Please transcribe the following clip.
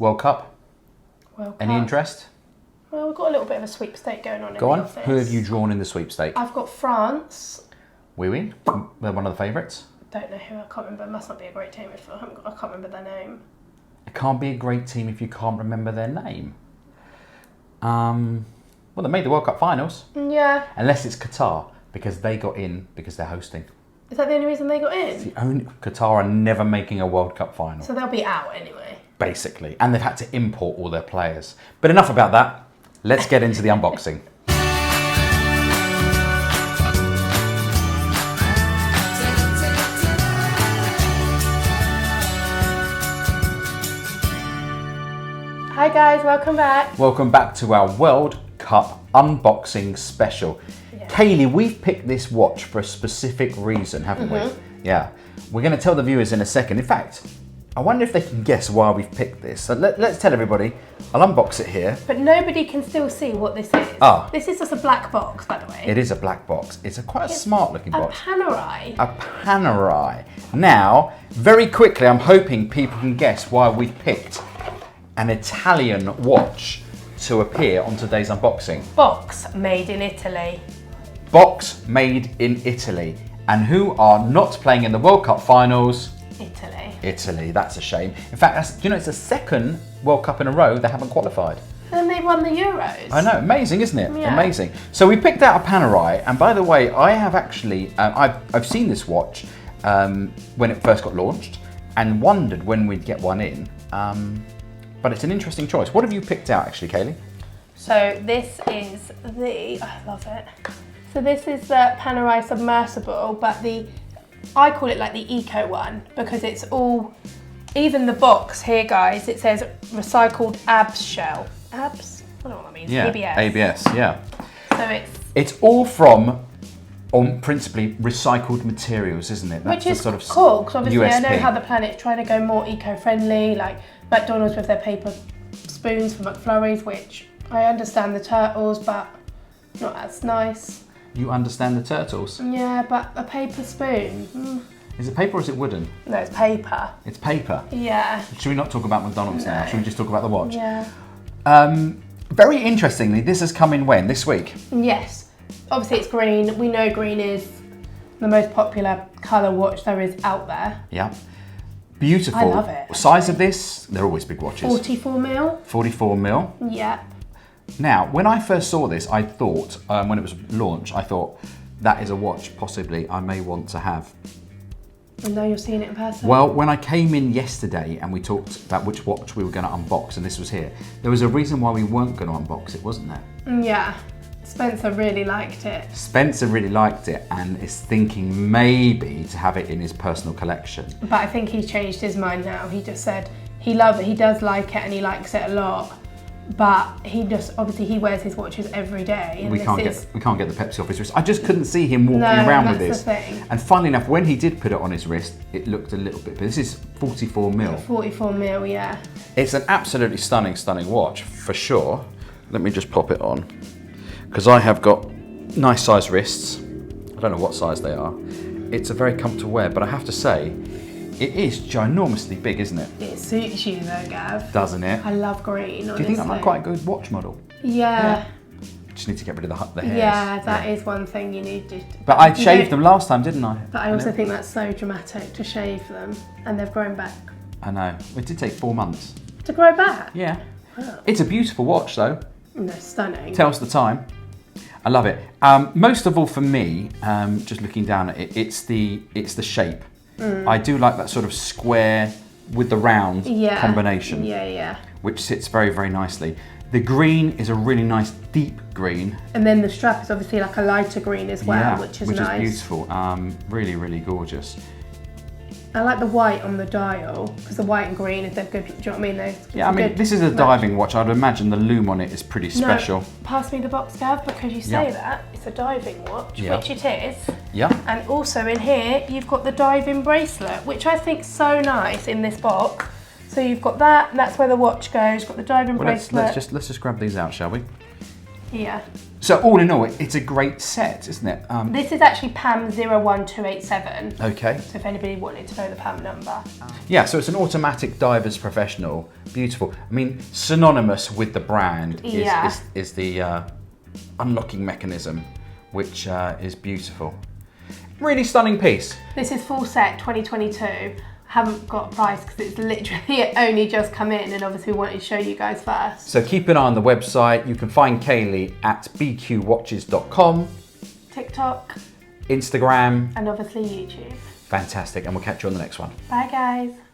World Cup. World Any Cup. interest? Well, we've got a little bit of a sweepstake going on in the Go on. office. Who have you drawn in the sweepstake? I've got France. Oui. They're one of the favourites. Don't know who, I can't remember. It must not be a great team if I can't remember their name. It can't be a great team if you can't remember their name. Well, they made the World Cup finals. Yeah. Unless it's Qatar, because they got in because they're hosting. Is that the only reason they got It's in? the only Qatar are never making a World Cup final. So they'll be out anyway. Basically. And they've had to import all their players. But enough about that. Let's get into the unboxing. Hi guys, welcome back. Welcome back to our World Cup unboxing special. Yeah. Kaylie, we've picked this watch for a specific reason, haven't we? Yeah. We're going to tell the viewers in a second. In fact, I wonder if they can guess why we've picked this. So let's tell everybody. I'll unbox it here. But nobody can still see what this is. Ah. This is just a black box, by the way. It is a black box. It's quite a smart looking A box. Panerai. A Panerai. Now, very quickly, I'm hoping people can guess why we've picked an Italian watch to appear on today's unboxing. Box made in Italy. Box made in Italy. And who are not playing in the World Cup finals? Italy. Italy, that's a shame. In fact, it's the second World Cup in a row they haven't qualified. And they won the Euros. I know, amazing, isn't it? Yeah. Amazing. So we picked out a Panerai, and by the way, I have actually, I've seen this watch when it first got launched, and wondered when we'd get one in. But it's an interesting choice. What have you picked out, actually, Kaylie? So this is I love it. So this is the Panerai Submersible, but I call it like the eco one because it's all, even the box here, guys, it says recycled ABS shell. ABS? I don't know what that means. Yeah, ABS. ABS, yeah. So It's all from, principally, recycled materials, isn't it? That's which is the sort of cool, because obviously USP. I know how the planet's trying to go more eco-friendly, like McDonald's with their paper spoons for McFlurries, which I understand the turtles, but not as nice. You understand the turtles? Yeah, but a paper spoon. Is it paper or is it wooden? No, it's paper. It's paper. Yeah. Should we not talk about McDonald's now? No. Should we just talk about the watch? Yeah. Very interestingly, this has come in when? This week? Yes. Obviously it's green. We know green is the most popular colour watch there is out there. Yeah. Beautiful. I love it. Size of this? They're always big watches. 44 mil. 44 mil. Yeah. Now, when I first saw this, I thought, when it was launched, I thought, that is a watch possibly I may want to have. And now you're seeing it in person. Well, when I came in yesterday and we talked about which watch we were going to unbox, and this was here, there was a reason why we weren't going to unbox it, wasn't there? Yeah. Spencer really liked it. Spencer really liked it and is thinking maybe to have it in his personal collection. But I think he's changed his mind now. He just said he loves it, he does like it and he likes it a lot. But he just, obviously he wears his watches every day. And We can't get the Pepsi off his wrist. I just couldn't see him walking around with this. That's the thing. And funnily enough, when he did put it on his wrist, it looked a little bit, but this is 44 mil. 44 mil, yeah. It's an absolutely stunning watch, for sure. Let me just pop it on. Because I have got nice size wrists. I don't know what size they are. It's a very comfortable wear, but I have to say, it is ginormously big, isn't it? It suits you though, Gav. Doesn't it? I love green, honestly. Do you think that might be quite a good watch model? Yeah. Just need to get rid of the hairs. Yeah, that is one thing you need to. But I shaved them last time, didn't I? But I also think that's so dramatic to shave them, and they've grown back. I know. It did take 4 months. To grow back? Yeah. Oh. It's a beautiful watch, though. No, stunning. Tells the time. I love it. Most of all for me, just looking down at it, it's the shape. I do like that sort of square with the round combination. Yeah. Which sits very, very nicely. The green is a really nice deep green. And then the strap is obviously like a lighter green as well, which is nice. Which is beautiful. Really, really gorgeous. I like the white on the dial, because the white and green is a good, do you know what I mean? Yeah, I mean, this is a diving watch. I'd imagine the loom on it is pretty special. No, pass me the box, Gav, because you say that. It's a diving watch, which it is. Yeah. And also in here, you've got the diving bracelet, which I think is so nice in this box. So you've got that, and that's where the watch goes. You've got the diving bracelet. Let's just grab these out, shall we? Yeah. So all in all, it's a great set, isn't it? This is actually PAM 01287. Okay. So if anybody wanted to know the PAM number. Yeah, so it's an automatic diver's professional. Beautiful. I mean, synonymous with the brand is the unlocking mechanism, which is beautiful. Really stunning piece. This is full set 2022. Haven't got a price because it's literally only just come in, and obviously we wanted to show you guys first. So keep an eye on the website. You can find Kaylie at bqwatches.com, TikTok, Instagram, and obviously YouTube. fantastic, and we'll catch you on the next one. Bye guys.